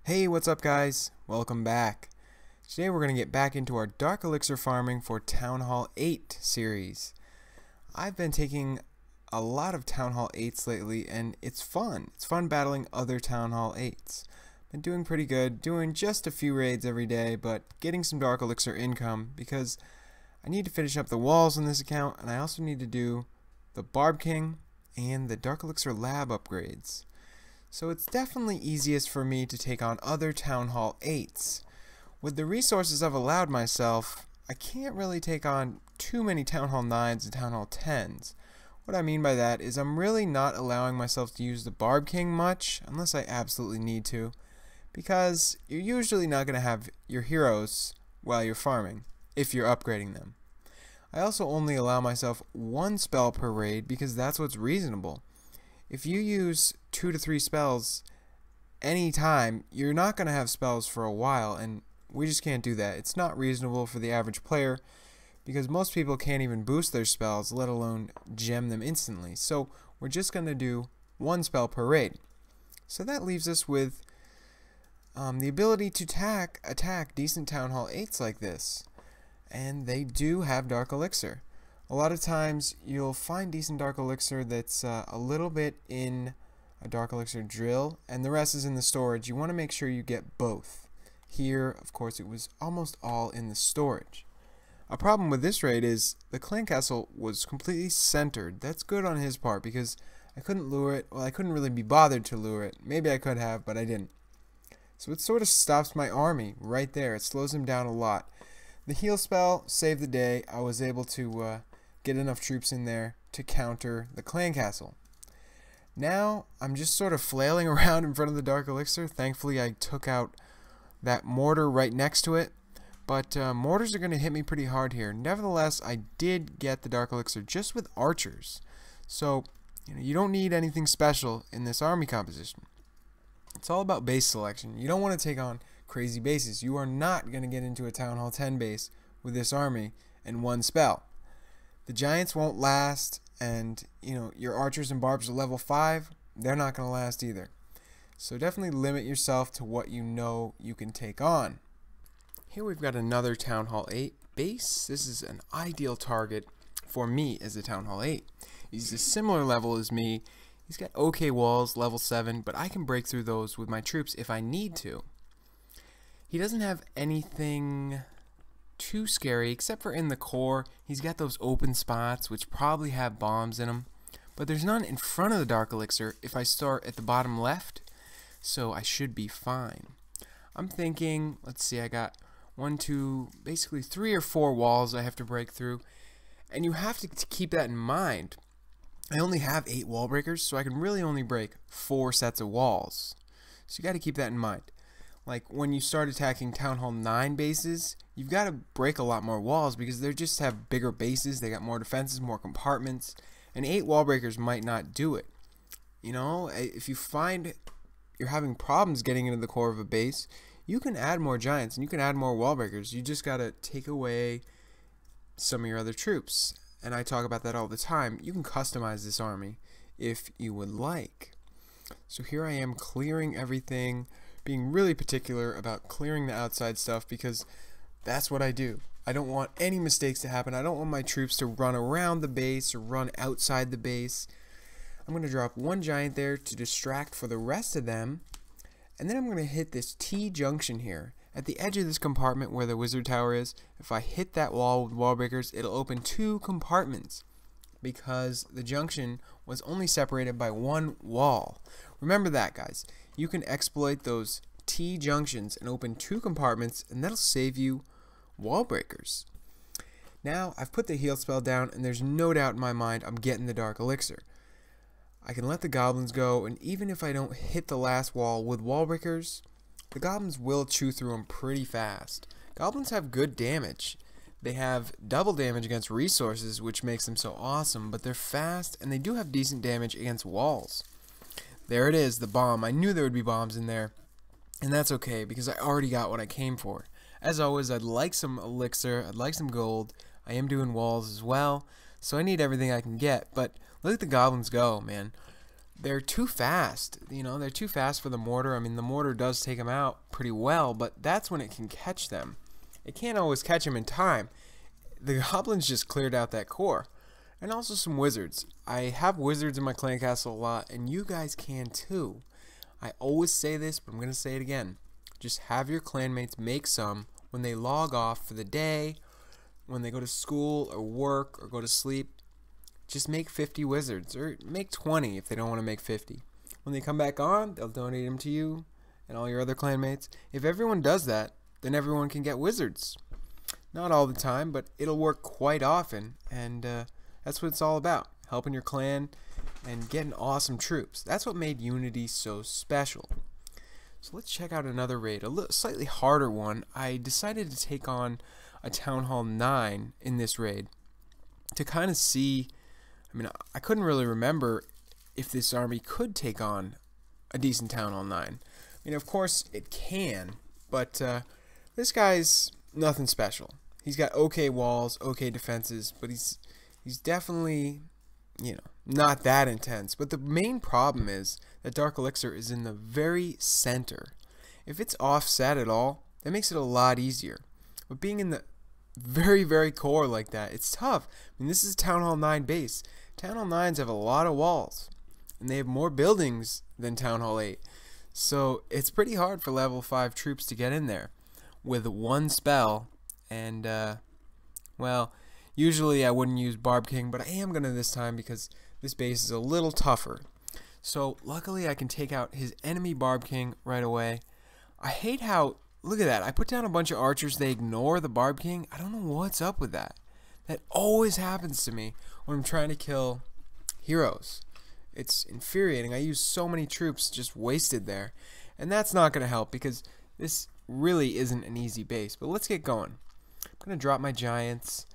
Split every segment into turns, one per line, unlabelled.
Hey, what's up guys? Welcome back. Today we're going to get back into our Dark Elixir farming for Town Hall 8 series. I've been taking a lot of Town Hall 8s lately and it's fun. It's fun battling other Town Hall 8s. Been doing pretty good, doing just a few raids every day, but getting some Dark Elixir income because I need to finish up the walls on this account, and I also need to do the Barb King and the Dark Elixir lab upgrades. So it's definitely easiest for me to take on other Town Hall 8s. With the resources I've allowed myself, I can't really take on too many Town Hall 9s and Town Hall 10s. What I mean by that is I'm really not allowing myself to use the Barb King much, unless I absolutely need to, because you're usually not going to have your heroes while you're farming, if you're upgrading them. I also only allow myself one spell per raid because that's what's reasonable. If you use 2 to 3 spells anytime, you're not going to have spells for a while, and we just can't do that. It's not reasonable for the average player because most people can't even boost their spells, let alone gem them instantly. So we're just going to do one spell per raid. So that leaves us with the ability to attack decent Town Hall 8s like this. And they do have Dark Elixir. A lot of times you'll find decent Dark Elixir that's a little bit in a Dark Elixir drill and the rest is in the storage. You want to make sure you get both. Here, of course, it was almost all in the storage. A problem with this raid is the clan castle was completely centered. That's good on his part because I couldn't lure it. Well, I couldn't really be bothered to lure it. Maybe I could have, but I didn't. So it sort of stops my army right there. It slows him down a lot. The heal spell saved the day. I was able to get enough troops in there to counter the clan castle. Now I'm just sort of flailing around in front of the Dark Elixir. Thankfully I took out that mortar right next to it, but mortars are going to hit me pretty hard here. Nevertheless, I did get the Dark Elixir just with archers, so you don't need anything special in this army composition. It's all about base selection. You don't want to take on crazy bases. You are not going to get into a Town Hall 10 base with this army in one spell. The giants won't last, and your archers and barbs are level 5. They're not going to last either. So definitely limit yourself to what you know you can take on. Here we've got another Town Hall 8 base. This is an ideal target for me as a Town Hall 8. He's a similar level as me. He's got okay walls, level 7, but I can break through those with my troops if I need to. He doesn't have anything too scary except for in the core. He's got those open spots which probably have bombs in them, but there's none in front of the Dark Elixir if I start at the bottom left, so I should be fine. I'm thinking, let's see, I got 1, 2, basically 3 or 4 walls I have to break through, and you have to keep that in mind. I only have 8 wall breakers, so I can really only break 4 sets of walls. So you got to keep that in mind. Like when you start attacking Town Hall 9 bases, you've got to break a lot more walls because they just have bigger bases, they got more defenses, more compartments, and 8 wall breakers might not do it. If you find you're having problems getting into the core of a base, you can add more giants and you can add more wall breakers. You just got to take away some of your other troops. And I talk about that all the time. You can customize this army if you would like. So here I am clearing everything, being really particular about clearing the outside stuff because that's what I do. I don't want any mistakes to happen. I don't want my troops to run around the base or run outside the base. I'm going to drop 1 giant there to distract for the rest of them. And then I'm going to hit this T junction here. At the edge of this compartment where the wizard tower is, if I hit that wall with wall breakers, it'll open 2 compartments because the junction was only separated by 1 wall. Remember that, guys. You can exploit those T junctions and open 2 compartments, and that'll save you wall breakers. Now, I've put the heal spell down, and there's no doubt in my mind I'm getting the Dark Elixir. I can let the goblins go, and even if I don't hit the last wall with wall breakers, the goblins will chew through them pretty fast. Goblins have good damage. They have double damage against resources, which makes them so awesome, but they're fast, and they do have decent damage against walls. There it is, the bomb. I knew there would be bombs in there, and that's okay, because I already got what I came for. As always, I'd like some elixir, I'd like some gold. I am doing walls as well, so I need everything I can get, but look at the goblins go, man. they're too fast. You know, they're too fast for the mortar. I mean, the mortar does take them out pretty well, but that's when it can catch them. It can't always catch them in time. The goblins just cleared out that core. And also some wizards. I have wizards in my clan castle a lot, and you guys can too. I always say this, but I'm going to say it again. Just have your clanmates make some when they log off for the day, when they go to school or work or go to sleep. Just make 50 wizards, or make 20 if they don't want to make 50. When they come back on, they'll donate them to you and all your other clanmates. If everyone does that, then everyone can get wizards. Not all the time, but it'll work quite often, and that's what it's all about. Helping your clan and getting awesome troops. That's what made Unity so special. So let's check out another raid, a slightly harder one. I decided to take on a Town Hall 9 in this raid to kind of see. I mean, I couldn't really remember if this army could take on a decent Town Hall 9. I mean, of course it can, but this guy's nothing special. He's got okay walls, okay defenses, but he's definitely, you know, not that intense. But the main problem is that Dark Elixir is in the very center. If it's offset at all, that makes it a lot easier. But being in the very, very core like that, it's tough. I mean, this is Town Hall 9 base. Town Hall 9s have a lot of walls, and they have more buildings than Town Hall 8. So it's pretty hard for level 5 troops to get in there with one spell. And, well, usually I wouldn't use Barb King, but I am going to this time because this base is a little tougher. So luckily I can take out his enemy Barb King right away. I hate how, look at that, I put down a bunch of archers, they ignore the Barb King. I don't know what's up with that. That always happens to me when I'm trying to kill heroes. It's infuriating. I use so many troops just wasted there. And that's not going to help because this really isn't an easy base. But let's get going. I'm going to drop my giants,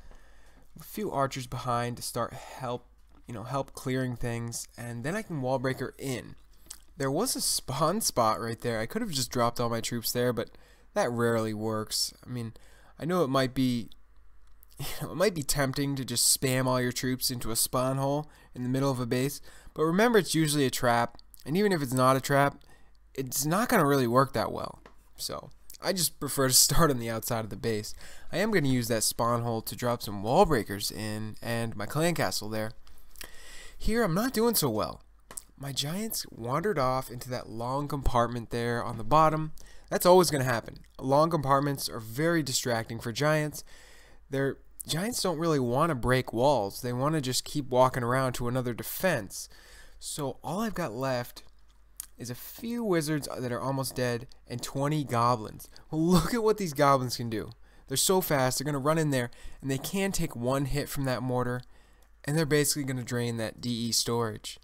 a few archers behind to start help clearing things, and then I can wall breaker in. There was a spawn spot right there. I could have just dropped all my troops there, but that rarely works. I mean, I know it might be tempting to just spam all your troops into a spawn hole in the middle of a base, but remember it's usually a trap, and even if it's not a trap, it's not going to really work that well. So I just prefer to start on the outside of the base. I am going to use that spawn hole to drop some wall breakers in and my clan castle there. Here I'm not doing so well. My giants wandered off into that long compartment there on the bottom. That's always going to happen. Long compartments are very distracting for giants. Giants don't really want to break walls. They want to just keep walking around to another defense. So all I've got left is a few wizards that are almost dead and 20 goblins. Well, look at what these goblins can do. They're so fast. They're going to run in there, and they can take one hit from that mortar, and they're basically going to drain that DE storage.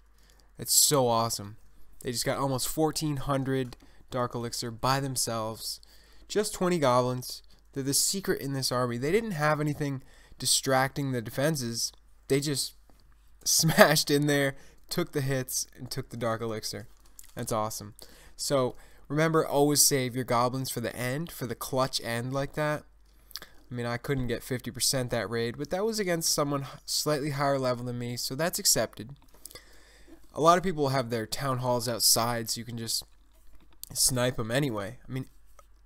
It's so awesome. They just got almost 1,400 Dark Elixir by themselves. Just 20 goblins. They're the secret in this army. They didn't have anything distracting the defenses. They just smashed in there, took the hits, and took the Dark Elixir. That's awesome. So remember, always save your goblins for the end, for the clutch end like that. I mean, I couldn't get 50% that raid, but that was against someone slightly higher level than me, so that's accepted. A lot of people have their town halls outside, so you can just snipe them anyway. I mean,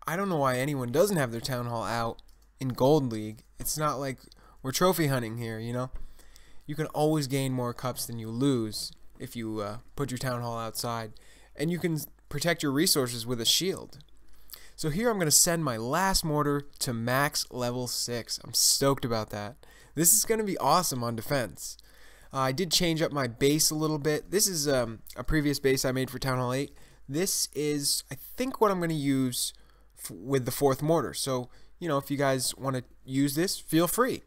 I don't know why anyone doesn't have their town hall out in Gold League. It's not like we're trophy hunting here, you know? You can always gain more cups than you lose if you put your town hall outside. And you can protect your resources with a shield. So here I'm going to send my last mortar to max level 6. I'm stoked about that. This is going to be awesome on defense. I did change up my base a little bit. This is a previous base I made for Town Hall 8. This is, I think, what I'm going to use with the 4th mortar. So, you know, if you guys want to use this, feel free.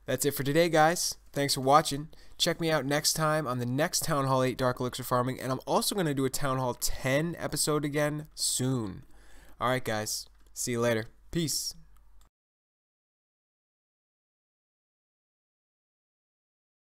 That's it for today, guys. Thanks for watching. Check me out next time on the next Town Hall 8 Dark Elixir Farming, and I'm also going to do a Town Hall 10 episode again soon. Alright, guys. See you later. Peace.